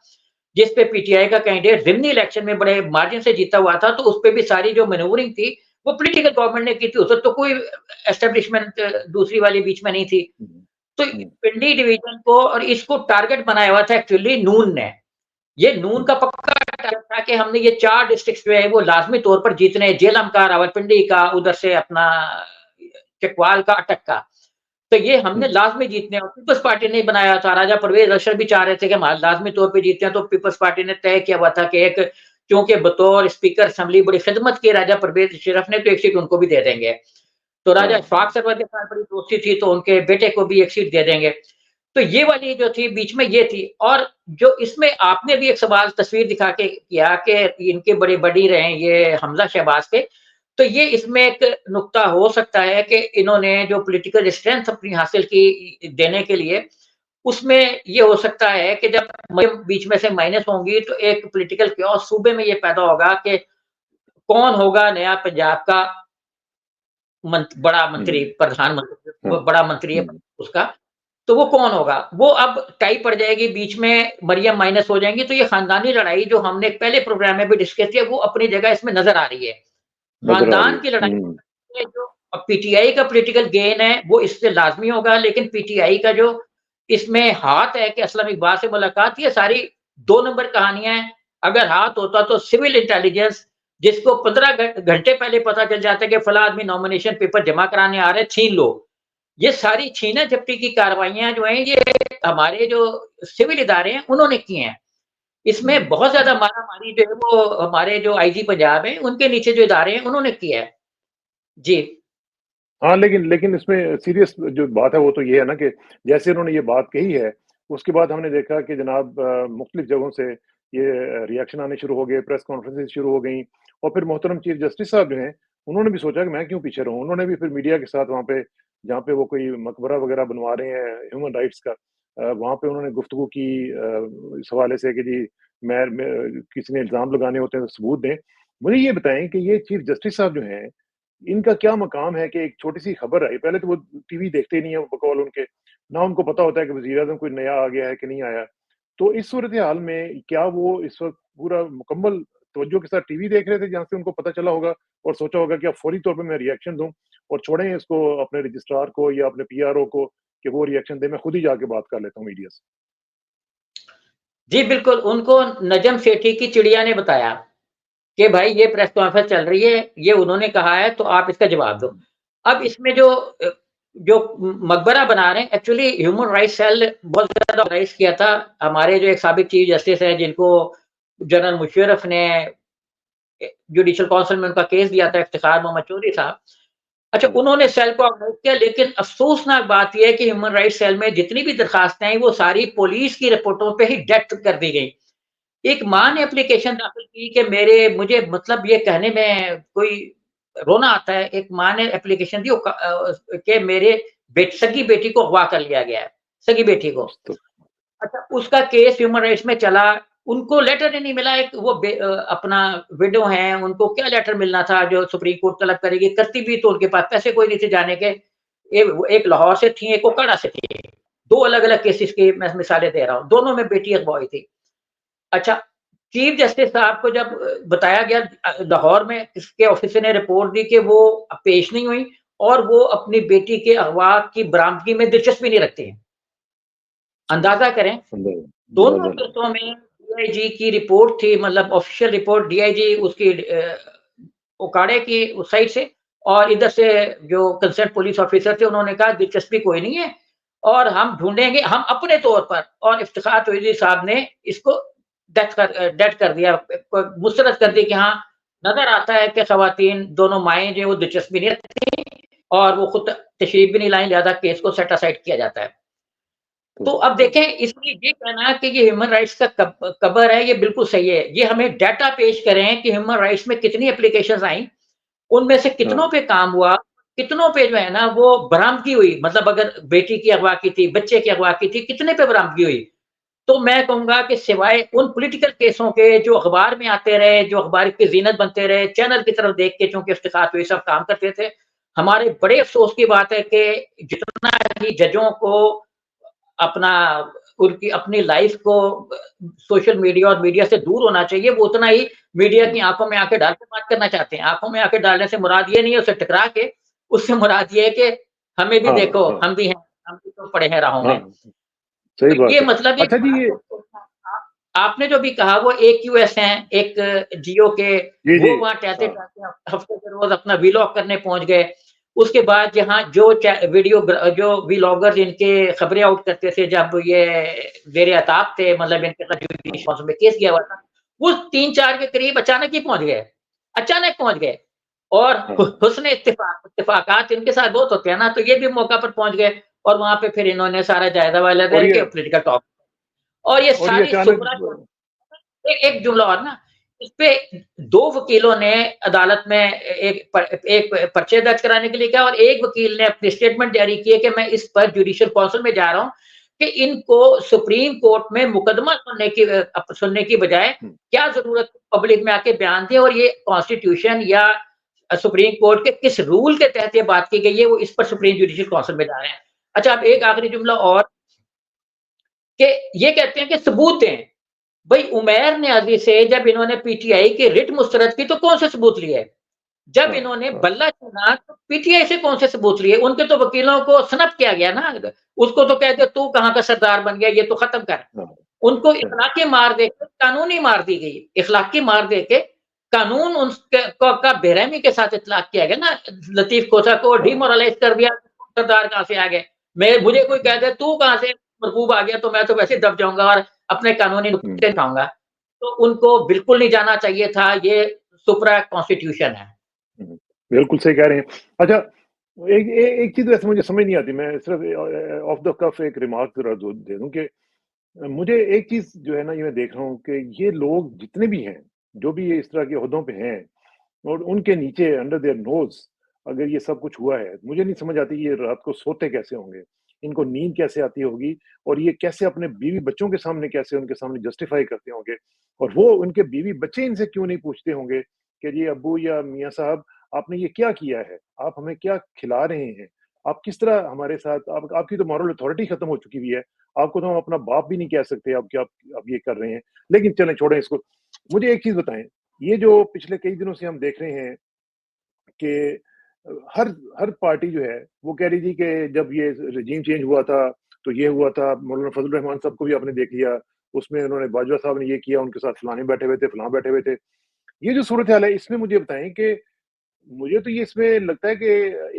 [SPEAKER 2] जिस पे पीटीआई का कैंडिडेट ज़िमनी इलेक्शन में बड़े मार्जिन से जीता हुआ था, तो उस पे भी सारी जो मैनूवरिंग थी, वो पॉलिटिकल गवर्नमेंट ने की थी। उसमें तो कोई एस्टेब्लिशमेंट दूसरी वाली बीच में नहीं थी। तो
[SPEAKER 1] हुँ,
[SPEAKER 2] पिंडी डिवीज़न को और इसको टारगेट बनाया हुआ था एक्चुअली नून ने। ये नून
[SPEAKER 1] हुँ,
[SPEAKER 2] का पक्का टारगेट था कि हमने ये 4 डिस्ट्रिक्ट्स जो है वो लाज़मी तौर पर जीतने हैं, झेलम का, रावलपिंडी का, उधर से अपना चकवाल का, अटक का। तो ये हमने
[SPEAKER 1] हुँ,
[SPEAKER 2] लाज़मी जीतने हैं और पीपल्स पार्टी ने बनाया था। राजा परवेज़ अशरफ भी चाह रहे थे कि हम लाज़मी तौर पे जीते हैं, तो पीपल्स पार्टी ने तय किया हुआ था कि एक क्योंकि बतौर स्पीकर असेंबली बड़ी खिदमत की राजा परवेज़ अशरफ ने, तो एक सीट उनको भी दे देंगे। तो राजा
[SPEAKER 1] हाँ,
[SPEAKER 2] इशफाक सरवर के साथ बड़ी दोस्ती थी, तो उनके बेटे को भी एक सीट दे देंगे। तो ये वाली जो थी बीच में ये थी और जो इसमें आपने भी एक सवाल तस्वीर दिखा के किया कि इनके बड़े बडी रहे ये हमज़ा शहबाज के, तो ये इसमें एक नुक्ता हो सकता है कि इन्होंने जो पॉलिटिकल स्ट्रेंथ अपनी हासिल की देने के लिए, उसमें ये हो सकता है कि जब बीच में से माइनस होंगी तो एक पॉलिटिकल chaos सूबे में ये पैदा होगा कि कौन होगा नया पंजाब का बड़ा मंत्री,
[SPEAKER 1] हुँ,
[SPEAKER 2] प्रधानमंत्री
[SPEAKER 1] हाँ,
[SPEAKER 2] बड़ा मंत्री है
[SPEAKER 1] हुँ,
[SPEAKER 2] उसका, तो वो कौन होगा? वो अब टाई पड़ जाएगी, बीच में मरियम माइनस हो जाएँगी, तो ये ख़ानदानी लड़ाई जो हमने पहले प्रोग्राम में भी डिस्कस किया, वो अपनी जगह इसमें नज़र आ रही है।
[SPEAKER 1] नज़र आ रही
[SPEAKER 2] ख़ानदान
[SPEAKER 1] है।
[SPEAKER 2] की लड़ाई हो
[SPEAKER 1] हुँ,
[SPEAKER 2] सकती है जो पीटीआई का पॉलिटिकल गेन है, वो इससे लाज़मी होगा, लेकिन पीटीआई का जो इसमें हाथ है कि असलम इकबाल से मुलाकात, ये सारी 2 नंबर कहानियाँ हैं। अगर हाथ होता तो सिविल इंटेलिजेंस जिसको 15 घंटे पहले पता चल जाता है कि फला आदमी नॉमिनेशन पेपर जमा कराने आ रहे हैं, छीन लो। ये सारी छीना-झपटी की कार्रवाइयाँ जो हैं, ये हमारे जो सिविल इदारे हैं, उन्होंने की हैं। इसमें
[SPEAKER 1] हुँ,
[SPEAKER 2] बहुत ज़्यादा मारा-मारी जो है, वो हमारे जो आईजी पंजाब हैं, उनके नीचे जो इदारे हैं, उन्होंने किया है। जी।
[SPEAKER 1] हाँ, लेकिन लेकिन इसमें सीरियस जो बात है वो तो ये है ना कि जैसे उन्होंने ये बात कही है, उसके बाद हमने देखा कि जनाब मुख्तलिफ जगहों से ये रिएक्शन आने शुरू हो गए, प्रेस कॉन्फ्रेंसेस शुरू हो गईं और फिर मोहतरम चीफ जस्टिस साहब जो हैं, उन्होंने भी सोचा कि मैं क्यों पीछे रहूँ? उन्होंने भी फिर मीडिया के साथ वहाँ पे जहाँ पे वो कोई मकबरा वगैरह बनवा रहे हैं ह्यूमन राइट्स का वहाँ पे उन्होंने गुफ्तगू की इस हवाले से कि जी मैं किसी ने इल्ज़ाम लगाने होते हैं तो सबूत दें। मुझे ये बताएँ कि ये चीफ जस्टिस साहब जो हैं इनका क्या मकाम है कि एक छोटी-सी खबर आई, पहले तो वो टीवी देखते ही नहीं है बकौल उनके, ना उनको पता होता है कि वज़ीर-ए-आज़म कोई नया आ गया है कि नहीं आया। तो इस सूरत-ए-हाल में क्या वो इस वक़्त पूरा मुकम्मल तवज्जो के साथ टीवी देख रहे थे जहाँ से उनको पता चला होगा और सोचा होगा कि अब फ़ौरी तौर पे मैं रिएक्शन दूँ और छोड़ें इसको अपने रजिस्ट्रार को या अपने पीआरओ को कि वो रिएक्शन दें, मैं खुद ही जाके बात कर लेता हूँ मीडिया से?
[SPEAKER 2] जी, बिल्कुल, उनको नजम सेठी की चिड़िया ने बताया कि भाई ये प्रेस कॉन्फ्रेंस चल रही है, ये उन्होंने कहा है, तो आप इसका जवाब दो। अब इसमें जो मकबरा बना रहे हैं, एक्चुअली ह्यूमन राइट्स सेल बहुत ज़्यादा ऑर्गनाइज़ किया था। हमारे जो एक साबिक चीफ जस्टिस हैं, जिनको जनरल मुशर्रफ ने जुडिशियल काउंसिल में उनका केस दिया था, इफ्तिखार मोहम्मद चौधरी साहब। अच्छा, उन्होंने सेल को ऑर्गेनाइज़ किया, लेकिन अफ़सोसनाक बात ये है कि ह्यूमन राइट्स सेल में जितनी भी दरख़्वास्तें आई, वो सारी पुलिस की रिपोर्टों पे ही डेट कर दी गई। एक माँ ने एप्लीकेशन दाखिल की कि मुझे मतलब ये कहने में कोई रोना आता है। एक माँ ने एप्लीकेशन दी कि मेरे सगी बेटी को अगवा कर लिया गया है, सगी बेटी को। अच्छा, उसका केस ह्यूमन राइट्स में चला, उनको लेटर ही नहीं मिला। एक वो अपना विडो हैं, उनको क्या लेटर मिलना था जो सुप्रीम कोर्ट तलब करेगी, करती भी तो उनके पास पैसे कोई नहीं थे जाने के। एक लाहौर से थी, एक ओकाड़ा से थी। 2 अलग-अलग केसेस की मैं मिसालें दे रहा हूँ, दोनों में बेटी अगवा हुई थी। अच्छा, चीफ जस्टिस साहब को जब बताया गया लाहौर में इसके ऑफिसर ने रिपोर्ट दी कि वो पेश नहीं हुई और वो अपनी बेटी के अगवा की बरामदगी में दिलचस्पी नहीं रखती हैं। अंदाज़ा करें, दोनों केसों में डीआईजी की रिपोर्ट थी, मतलब ऑफिशियल रिपोर्ट डीआईजी उसकी ओकाड़े की उस साइड से, और इधर से जो कंसर्न पुलिस ऑफिसर थे उन्होंने कहा दिलचस्पी कोई नहीं है और हम ढूँढेंगे हम अपने तौर पर। और इफ्तिखार चौधरी साहब ने इसको डेड कर दिया, मुस्तरद कर दी कि हाँ, नज़र आता है कि ख़वातीन दोनों माएँ जो हैं वो दिलचस्पी नहीं रखती और वो खुद तशरीफ़ भी नहीं लाईं, लिहाज़ा केस को सेट असाइड किया जाता है। तो अब देखें, इसमें ये कहना कि ये ह्यूमन राइट्स का कबर है, ये बिल्कुल सही है। ये हमें डाटा पेश करें कि ह्यूमन राइट्स में कितनी एप्लीकेशंस आई, उनमें से कितनों पे काम हुआ, कितनों पे जो है ना वो बरामदगी हुई। मतलब अगर बेटी की अगवा की थी, बच्चे की अगवा की थी, कितने पे बरामदगी हुई। तो मैं कहूँगा कि सिवाय उन पॉलिटिकल केसों के जो अखबार में आते रहे, जो अखबार की ज़ीनत बनते रहे, चैनल की तरफ देख के चूँकि इफ्तिखार पे ये सब काम करते थे, हमारे बड़े अफ़सोस की बात है कि जितना ही जजों को अपना उनकी अपनी लाइफ को सोशल मीडिया और मीडिया से दूर होना चाहिए, वो उतना ही मीडिया की आँखों में आँखें डाल के बात करना चाहते हैं। आँखों में आँखें डालने से मुराद ये नहीं है उससे टकरा के, उससे मुराद ये है कि हमें भी
[SPEAKER 1] हाँ,
[SPEAKER 2] देखो,
[SPEAKER 1] हाँ,
[SPEAKER 2] हम भी हैं, हम भी तो पड़े हैं राहों में।
[SPEAKER 1] हाँ, सही
[SPEAKER 2] तो ये
[SPEAKER 1] बात है।
[SPEAKER 2] मतलब एक
[SPEAKER 1] अच्छा जी, ये
[SPEAKER 2] आपने जो भी कहा वो एक्यूएस हैं, एक जियो के,
[SPEAKER 1] जी, जी।
[SPEAKER 2] वो वहाँ
[SPEAKER 1] हाँ,
[SPEAKER 2] टहलते-टहलते हफ्ते के रोज़ अपना व्लॉग करने पहुँच गए। उसके बाद जहाँ जो जो व्लॉगर इनके खबरें आउट करते थे जब ये ज़ेर अताब थे, मतलब इनके खिलाफ जुडिशल में केस गया हुआ था, वो 3-4 के करीब अचानक ही पहुँच गए। अचानक पहुँच गए और
[SPEAKER 1] हाँ।
[SPEAKER 2] हुस्न इत्तेफाकात इनके साथ बहुत होते हैं ना, तो ये भी मौका पर पहुँच गए और वहाँ पे फिर इन्होंने सारा जायज़ा वायज़ा
[SPEAKER 1] और
[SPEAKER 2] दे
[SPEAKER 1] ये
[SPEAKER 2] के पॉलिटिकल टॉक और ये
[SPEAKER 1] और ये
[SPEAKER 2] सारी
[SPEAKER 1] अचानक
[SPEAKER 2] सुपरा एक जुमला और ना, इसपे 2 वकीलों ने अदालत में एक पर्चे दर्ज कराने के लिए कहा और एक वकील ने अपनी स्टेटमेंट जारी की है कि मैं इस पर जुडिशियल काउंसिल में जा रहा हूँ कि इनको सुप्रीम कोर्ट में मुकदमा सुनने की बजाय
[SPEAKER 1] हुँ,
[SPEAKER 2] क्या ज़रूरत पब्लिक में आके बयान दें और ये कॉन्स्टिट्यूशन या सुप्रीम कोर्ट के किस रूल के तहत ये बात की गई है, वो इस पर सुप्रीम जुडिशियल काउंसिल में जा रहे हैं। अच्छा, अब एक आखिरी जुमला और कि ये कहते हैं कि सबूत दें। भई उमैर न्याज़ी से जब इन्होंने पीटीआई की रिट मुस्तरद की तो कौन से सबूत लिए? जब
[SPEAKER 1] हाँ,
[SPEAKER 2] इन्होंने
[SPEAKER 1] हाँ,
[SPEAKER 2] बल्ला चुना तो पीटीआई से कौन से सबूत लिए? उनके तो वकीलों को स्नप किया गया ना, उसको तो कह दिया तू कहाँ का सरदार बन गया, ये तो खत्म कर।
[SPEAKER 1] हाँ,
[SPEAKER 2] उनको
[SPEAKER 1] हाँ,
[SPEAKER 2] इखलाकी मार देके कानूनी मार दी गई। इखलाकी मार देके कानून उनके का बेरहमी के साथ इत्लाक किया गया ना, लतीफ़ कोसा को
[SPEAKER 1] हाँ,
[SPEAKER 2] डिमोरलाइज़ कर दिया, सरदार कहाँ से आ गए? मुझे कोई कह दे तू कहाँ से मरकूब आ गया तो मैं तो वैसे ही दब जाऊँगा और अपने कानूनी
[SPEAKER 1] हुँ,
[SPEAKER 2] नुक्ते उठाऊँगा। तो उनको बिल्कुल नहीं जाना चाहिए था, ये सुप्रा कॉन्स्टिट्यूशन है।
[SPEAKER 1] हुँ, बिल्कुल सही कह रहे हैं। अच्छा, एक चीज़ वैसे मुझे समझ नहीं आती, मैं सिर्फ़ ऑफ द कफ एक रिमार्क ज़रा दो दे दूँ कि मुझे एक चीज़ जो है ना, ये मैं देख रहा हूँ कि ये लोग जितने भी हैं, जो भी ये इस तरह के ओहदों पे हैं और उनके नीचे अंडर देयर नोज़ अगर ये सब कुछ हुआ है, मुझे नहीं समझ आती ये रात को सोते कैसे होंगे? इनको नींद कैसे आती होगी? और ये कैसे अपने बीवी-बच्चों के सामने कैसे उनके सामने जस्टिफ़ाई करते होंगे? और वो उनके बीवी-बच्चे इनसे क्यों नहीं पूछते होंगे कि जी अब्बू या मियाँ साहब आपने ये क्या किया है? आप हमें क्या खिला रहे हैं? आप किस तरह हमारे साथ आपकी तो मॉरल अथॉरिटी खत्म हो चुकी हुई है। आपको तो हम अपना बाप भी नहीं कह सकते अब क्या आप ये कर रहे हैं। लेकिन चलें छोड़ें इसको। मुझे एक चीज़ बताएँ, ये जो पिछले कई दिनों से हम देख रहे हैं कि हर हर पार्टी जो है वो कह रही थी कि जब ये रेजीम चेंज हुआ था, तो ये हुआ था, मौलाना फजल रहमान साहब को भी आपने देख लिया, उसमें उन्होंने बाजवा साहब ने ये किया, उनके साथ फलाने बैठे हुए थे, फलाँ बैठे हुए थे। ये जो सूरत-हाल है इसमें मुझे बताएँ कि मुझे तो ये इसमें लगता है कि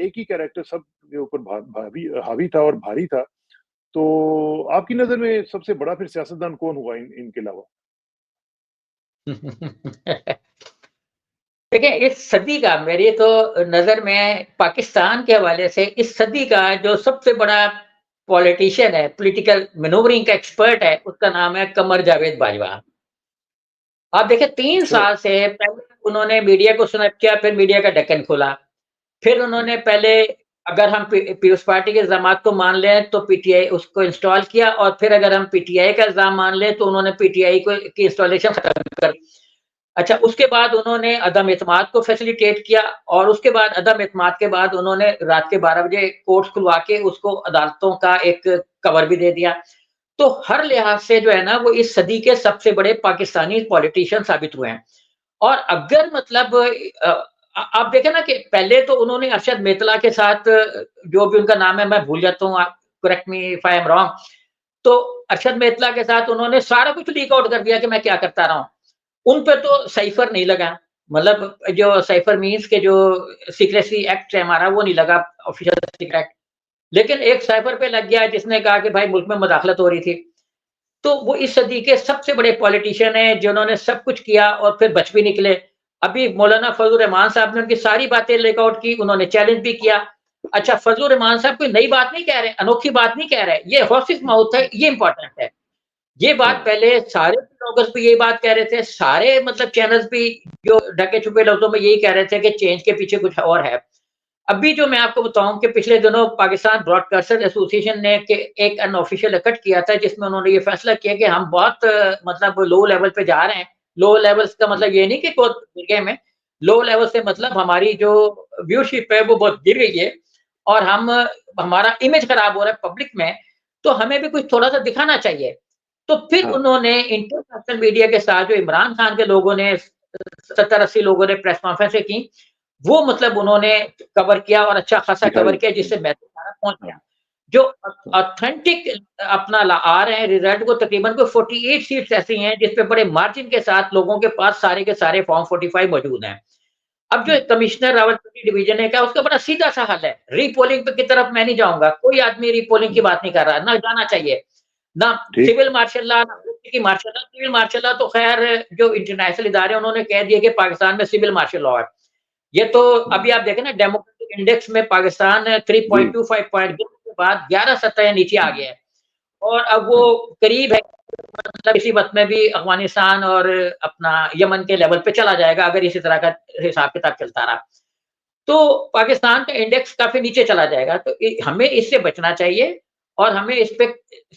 [SPEAKER 1] एक ही कैरेक्टर सब के ऊपर भावी हावी था और भारी था। तो आपकी नज़र में सबसे बड़ा फिर सियासतदान कौन हुआ इनके अलावा?
[SPEAKER 2] देखिए, इस सदी का मेरी तो नज़र में पाकिस्तान के हवाले से इस सदी का जो सबसे बड़ा पॉलिटिशियन है, पॉलिटिकल मैनूवरिंग का एक्सपर्ट है, उसका नाम है कमर जावेद बाजवा। आप देखिए 3
[SPEAKER 1] अच्छा।
[SPEAKER 2] साल से पहले उन्होंने मीडिया को स्नैप किया, फिर मीडिया का ढक्कन खोला। फिर
[SPEAKER 1] हुँ,
[SPEAKER 2] उन्होंने पहले अगर हम पीयूष पार्टी के इल्ज़ामात को मान लें तो पीटीआई उसको इंस्टॉल किया और फिर अगर हम पीटीआई का इल्ज़ाम मान लें तो उन्होंने पीटीआई को की इंस्टॉलेशन खत्म कर दी। अच्छा, उसके बाद उन्होंने अदम एतमाद को फैसिलिटेट किया और उसके बाद अदम एतमाद के बाद उन्होंने रात के 12 बजे कोर्ट्स खुलवा के उसको अदालतों का एक कवर भी दे दिया। तो हर लिहाज से जो है ना वो इस सदी के सबसे बड़े पाकिस्तानी पॉलिटिशियन साबित हुए हैं। और अगर मतलब आप देखें ना कि पहले तो उन्होंने अरशद मेतला के साथ जो भी उनका नाम है मैं भूल जाता हूँ, आप correct me if I am wrong. तो अरशद मेतला के साथ उन्होंने सारा कुछ लीक आउट कर दिया कि मैं क्या करता रहा हूँ। उन पे तो साइफर नहीं लगा। मतलब जो साइफर मीन्स के जो सीक्रेसी एक्ट है हमारा वो नहीं लगा, ऑफिशियल सीक्रेट। लेकिन एक साइफर पे लग गया जिसने कहा कि भाई मुल्क में मुदाखलत हो रही थी। तो वो इस सदी के सबसे बड़े पॉलिटिशियन हैं जिन्होंने सब कुछ किया और फिर बच भी निकले। अभी मौलाना फजल रहमान साहब ने उनकी सारी बातें लेक आउट की, उन्होंने चैलेंज भी किया। अच्छा, फजल रहमान साहब कोई नई बात नहीं कह रहे, अनोखी बात नहीं कह रहे, ये हॉर्स माउथ है, ये इंपॉर्टेंट है। ये बात
[SPEAKER 1] हाँ,
[SPEAKER 2] पहले सारे ब्लॉगर्स भी यही बात कह रहे थे, सारे मतलब चैनल्स भी जो ढके-छुपे लफ्ज़ों में यही कह रहे थे कि चेंज के पीछे कुछ और है। अभी जो मैं आपको बताऊँ कि पिछले दिनों पाकिस्तान ब्रॉडकास्टर एसोसिएशन ने के एक अनऑफिशियल इकट्ठ किया था जिसमें उन्होंने ये फैसला किया कि हम बहुत मतलब लो लेवल पे जा रहे हैं। लो लेवल्स का
[SPEAKER 1] हुँ,
[SPEAKER 2] मतलब ये नहीं कि बहुत गिर में, लो लेवल से मतलब हमारी जो व्यूअरशिप है वो बहुत गिर गई है और हमारा इमेज खराब हो रहा है पब्लिक में, तो हमें भी कुछ थोड़ा-सा दिखाना चाहिए। तो फिर
[SPEAKER 1] हाँ,
[SPEAKER 2] उन्होंने इंटरनेशनल मीडिया के साथ जो इमरान खान के लोगों ने 70-80 लोगों ने प्रेस कॉन्फ्रेंसें की, वो मतलब उन्होंने कवर किया और अच्छा खासा
[SPEAKER 1] दिखाई।
[SPEAKER 2] कवर किया
[SPEAKER 1] हुँ,
[SPEAKER 2] जिससे मैसेज सारा पहुँच
[SPEAKER 1] हाँ,
[SPEAKER 2] गया। जो
[SPEAKER 1] हाँ,
[SPEAKER 2] ऑथेंटिक अपना ला आ रहे हैं रिजल्ट को तकरीबन कोई 48 सीट्स ऐसी हैं जिस पे बड़े मार्जिन के साथ लोगों के पास सारे के सारे फॉर्म 45 मौजूद हैं। अब जो
[SPEAKER 1] हुँ,
[SPEAKER 2] कमिश्नर रावलपिंडी डिवीजन ने कहा उसका बड़ा सीधा-सा हल है। रीपोलिंग पे की तरफ मैं नहीं जाऊँगा। कोई आदमी रीपोलिंग की
[SPEAKER 1] हुँ,
[SPEAKER 2] बात नहीं कर रहा, ना जाना चाहिए। ना
[SPEAKER 1] ठीक।
[SPEAKER 2] सिविल मार्शल लॉ, ना की martial law, civil martial law तो ख़ैर जो इंटरनेशनल इदारे हैं उन्होंने कह दिया कि पाकिस्तान में सिविल मार्शल लॉ है। ये तो
[SPEAKER 1] हुँ,
[SPEAKER 2] अभी आप देखें ना डेमोक्रेटिक इंडेक्स में पाकिस्तान
[SPEAKER 1] जी।
[SPEAKER 2] 3.25 पॉइंट गिरने के बाद 11 सतह नीचे आ
[SPEAKER 1] हुँ,
[SPEAKER 2] गया है और अब वो
[SPEAKER 1] हुँ,
[SPEAKER 2] करीब है मतलब इसी वक़्त में भी अफ़गानिस्तान और अपना यमन के लेवल पे चला जाएगा अगर इसी तरह का हिसाब-किताब चलता रहा। तो पाकिस्तान का इंडेक्स काफ़ी नीचे चला जाएगा, तो हमें इससे बचना चाहिए और हमें इस पे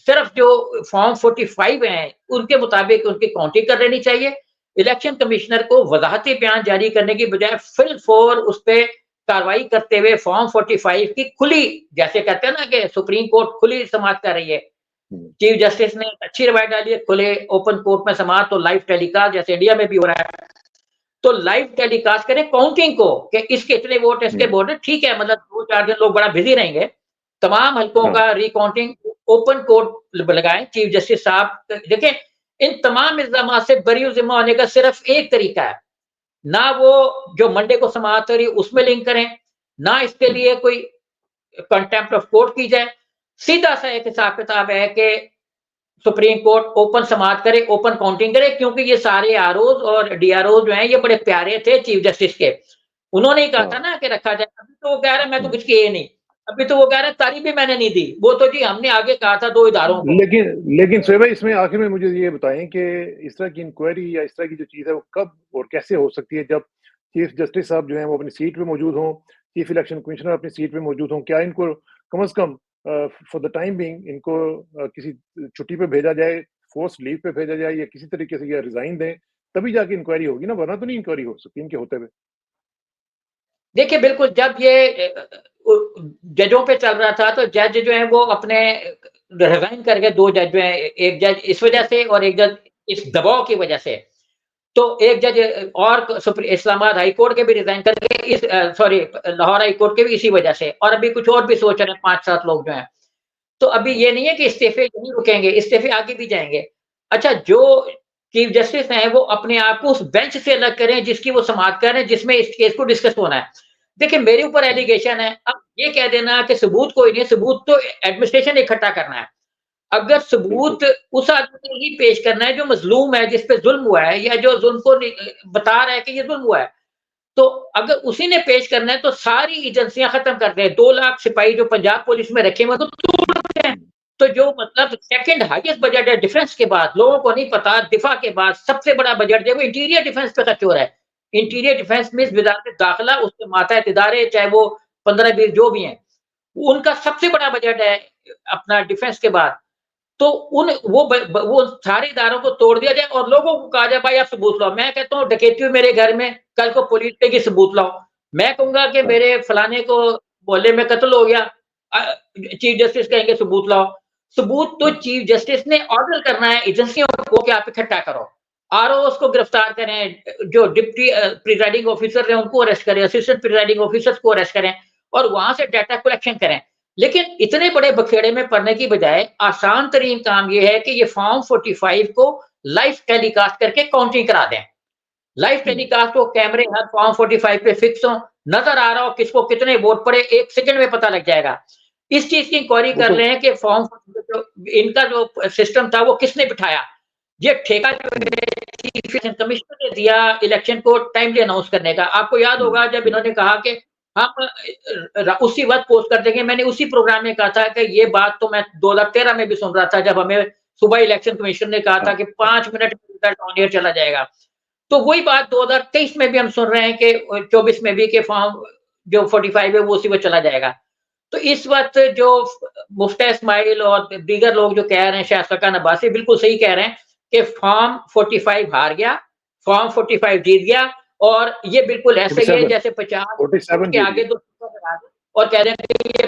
[SPEAKER 2] सिर्फ़ जो फॉर्म 45 हैं, उनके मुताबिक उनकी काउंटिंग कर लेनी चाहिए। इलेक्शन कमिश्नर को वज़ाहती बयान जारी करने की बजाय फिल फ़ोर उस पे कार्रवाई करते हुए फॉर्म 45 की खुली जैसे कहते हैं ना कि सुप्रीम कोर्ट खुली समाअत कर रही है।
[SPEAKER 1] हुँ,
[SPEAKER 2] चीफ जस्टिस ने एक अच्छी रवायत डाली है, खुले ओपन कोर्ट में समाअत तो लाइव टेलीकास्ट जैसे इंडिया में भी हो रहा है। तो लाइव टेलीकास्ट करें काउंटिंग को कि इसके इतने वोट, इसके
[SPEAKER 1] हुँ,
[SPEAKER 2] वोट है, ठीक है मतलब 2-4 दिन लोग बड़ा बिज़ी रहेंगे। तमाम हलकों
[SPEAKER 1] हाँ,
[SPEAKER 2] का रिकाउंटिंग ओपन कोर्ट लगाएँ, चीफ जस्टिस साहब देखिए इन तमाम इल्ज़ामात से बरी-ओ-ज़िम्मा होने का सिर्फ एक तरीका है, ना वो जो मंडे को समाअत हो रही है उसमें लिंक करें, ना इसके
[SPEAKER 1] हुँ,
[SPEAKER 2] लिए कोई कंटेम्प्ट ऑफ कोर्ट की जाए। सीधा-सा एक हिसाब-किताब है कि सुप्रीम कोर्ट ओपन समाअत करे, ओपन काउंटिंग करे क्योंकि ये सारे आरओज़ और डीआरओज़ जो हैं ये बड़े प्यारे थे चीफ जस्टिस के। उन्होंने ही कहा था
[SPEAKER 1] हाँ,
[SPEAKER 2] ना कि रखा जाए, अभी तो वो कह रहे हैं मैं तो
[SPEAKER 1] हुँ।
[SPEAKER 2] कुछ किए ही नहीं। अभी तो वो कह रहे हैं तारीफ़ भी मैंने नहीं दी। वो तो जी हमने आगे कहा था 2 इदारों को।
[SPEAKER 1] लेकिन शोएब भाई इसमें आखिर में मुझे ये बताएँ कि इस तरह की इंक्वायरी या इस तरह की जो चीज़ है वो कब और कैसे हो सकती है जब चीफ जस्टिस साहब जो हैं वो अपनी सीट पे मौजूद हों, चीफ इलेक्शन कमिश्नर अपनी सीट पे मौजूद हों? क्या इनको कम से come for the time being इनको किसी छुट्टी पे भेजा जाए, फोर्स्ड लीव पे भेजा जाए या किसी तरीके से या रिज़ाइन दें, तभी जाके इंक्वायरी होगी ना, वरना तो नहीं इंक्वायरी हो सकती इनके होते हुए।
[SPEAKER 2] देखिए बिल्कुल जब ये जजों पे चल रहा था तो जज जो है वो अपने रिज़ाइन कर गए 2 जज जो हैं, एक जज इस वज़ह
[SPEAKER 1] हुँ,
[SPEAKER 2] से और एक जज इस दबाव की वज़ह से। तो एक जज और इस्लामाबाद हाई कोर्ट के भी रिज़ाइन करके इस सॉरी लाहौर हाई कोर्ट के भी इसी वज़ह से और अभी कुछ और भी सोच रहे हैं 5-7 लोग जो हैं। तो अभी
[SPEAKER 1] हाँ,
[SPEAKER 2] ये नहीं है कि इस्तीफ़े यहीं रुकेंगे, इस्तीफ़े आगे भी जाएँगे। अच्छा जो चीफ जस्टिस हैं वो अपने आप को उस बेंच से अलग करें जिसकी वो समाअत कर रहे हैं, जिसमें इस केस को डिस्कस होना है। देखिए मेरे ऊपर
[SPEAKER 1] हुँ,
[SPEAKER 2] एलिगेशन है, अब ये कह देना कि सबूत कोई नहीं है, सबूत तो एडमिनिस्ट्रेशन ने इकट्ठा करना है। अगर
[SPEAKER 1] बिल्कुल।
[SPEAKER 2] सबूत उस आदमी को ही पेश करना है जो मज़लूम है, जिस पे ज़ुल्म हुआ है या जो ज़ुल्म को बता रहा है कि ये ज़ुल्म हुआ है। तो अगर उसी ने पेश करना है तो सारी एजेंसियां खत्म कर दें। 2 लाख सिपाही जो पंजाब पुलिस में रखे हुए तो तोड़ देते हैं। तो जो मतलब सेकंड हाईएस्ट बजट है डिफेंस के बाद, लोगों को नहीं पता, दिफा के बाद सबसे बड़ा बजट जो है वो इंटीरियर डिफेंस पे खर्च हो रहा है। इंटीरियर डिफेंस मीन्स वज़ारत दाखिला, उसके मातहत इदारे, चाहे वो 15-20 जो भी हैं, उनका सबसे बड़ा बजट है अपना डिफेंस के बाद। तो उन वो सारे इदारों को तोड़ दिया जाए और लोगों को कहा जाए भाई आप सबूत लाओ। मैं कहता हूँ डकैती हुई मेरे घर में, कल को पुलिस कहेगी सबूत लाओ। मैं कहूँगा कि
[SPEAKER 1] हाँ,
[SPEAKER 2] मेरे फलाने को मोहल्ले में कत्ल हो गया, चीफ जस्टिस कहेंगे सबूत लाओ। सबूत तो
[SPEAKER 1] हाँ,
[SPEAKER 2] चीफ जस्टिस ने ऑर्डर करना है एजेंसियों को कि आप इकट्ठा करो। आरओएस को गिरफ्तार करें, जो डिप्टी प्रिजाइडिंग ऑफिसर हैं उनको अरेस्ट करें, असिस्टेंट प्रिजाइडिंग ऑफिसर्स को अरेस्ट करें और वहां से डाटा कलेक्शन करें। लेकिन इतने बड़े बखेड़े में पड़ने की बजाय आसान तरीन काम ये है कि ये फॉर्म 45 को लाइव टेलीकास्ट करके काउंटिंग करा दें। लाइव टेलीकास्ट हो, कैमरे हर फॉर्म 45 पे फिक्स हो, नजर आ रहा हो किसको कितने वोट पड़े, 1 सेकंड में पता लग जाएगा। इस चीज की इंक्वायरी
[SPEAKER 1] वो
[SPEAKER 2] कर
[SPEAKER 1] तो
[SPEAKER 2] रहे हैं कि फॉर्म जो इनका जो सिस्टम था वो किसने बिठाया। ये ठेका जो चीफ इलेक्शन कमिश्नर ने दिया इलेक्शन को टाइमली अनाउंस करने का। आपको याद होगा जब इन्होंने कहा कि हम उसी वक्त पोस्ट कर देंगे। मैंने उसी प्रोग्राम में कहा था कि ये बात तो मैं 2013 में भी सुन रहा था जब हमें सुबह इलेक्शन कमीशन ने कहा था
[SPEAKER 1] हाँ,
[SPEAKER 2] कि 5 मिनट में रिजल्ट ऑन एयर चला जाएगा। तो वही बात 2023 में भी हम सुन रहे हैं कि 24 में भी कि फॉर्म जो 45 है वो उसी वक्त चला जाएगा। तो इस वक्त जो मुफ्ती इस्माइल और दीगर लोग जो कह रहे हैं, शायद फकान अब्बासी बिल्कुल सही कह रहे हैं कि फॉर्म 45 हार गया, फॉर्म 45 जीत गया और ये बिल्कुल ऐसा ही है
[SPEAKER 1] 47
[SPEAKER 2] जैसे 50
[SPEAKER 1] 47
[SPEAKER 2] के
[SPEAKER 1] जीत
[SPEAKER 2] आगे
[SPEAKER 1] गया।
[SPEAKER 2] 2 और कह रहे हैं कि ये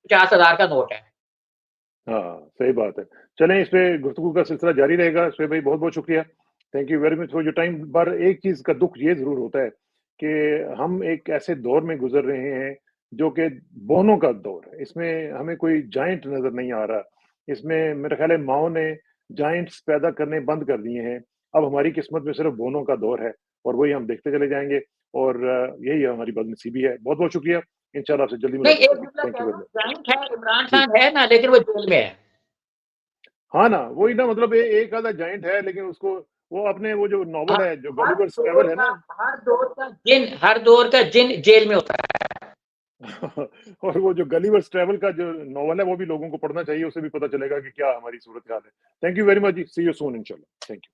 [SPEAKER 2] 50,000 का नोट है।
[SPEAKER 1] हाँ, सही बात है। चलें इस पे गुफ्तगू का सिलसिला जारी रहेगा। शोएब भाई बहुत-बहुत शुक्रिया। Thank you very much for your time. पर एक चीज़ का दुःख ये ज़रूर होता है कि हम एक ऐसे दौर में गुज़र रहे हैं जो कि बौनों का दौर है। इसमें हमें कोई जायंट नज़र नहीं आ रहा। इसमें मेरा ख़्याल है माओ ने जायंट्स पैदा करने बंद कर दिए हैं। अब हमारी किस्मत में सिर्फ़ बौनों का दौर है और वही हम देखते चले जाएँगे और यही हमारी बदनसीबी है। बहुत-बहुत शुक्रिया। इंशाअल्लाह आपसे जल्दी
[SPEAKER 2] नहीं,
[SPEAKER 1] मुलाकात
[SPEAKER 2] एक
[SPEAKER 1] होगी।
[SPEAKER 2] जुमला
[SPEAKER 1] थैंक
[SPEAKER 2] कह
[SPEAKER 1] यू
[SPEAKER 2] रहा
[SPEAKER 1] वेरी
[SPEAKER 2] हूँ,
[SPEAKER 1] मच।
[SPEAKER 2] जाइंट है, इमरान
[SPEAKER 1] जी।
[SPEAKER 2] खान है ना लेकिन वो जेल में है।
[SPEAKER 1] हाँ ना, वही ना मतलब एक आधा जायंट है लेकिन उसको वो अपने वो जो
[SPEAKER 2] हर
[SPEAKER 1] नॉवल है जो
[SPEAKER 2] हर
[SPEAKER 1] गलिवर्स
[SPEAKER 2] दौर
[SPEAKER 1] ट्रैवल है
[SPEAKER 2] का
[SPEAKER 1] ना
[SPEAKER 2] हर दौर का जिन जेल में होता है।
[SPEAKER 1] और वो जो गलिवर्स ट्रैवल का जो नॉवल है वो भी लोगों को पढ़ना चाहिए, उससे भी पता चलेगा कि क्या हमारी सूरत-हाल है। थैंक यू वेरी मच जी, सी यू सून इंशाल्लाह। Thank you.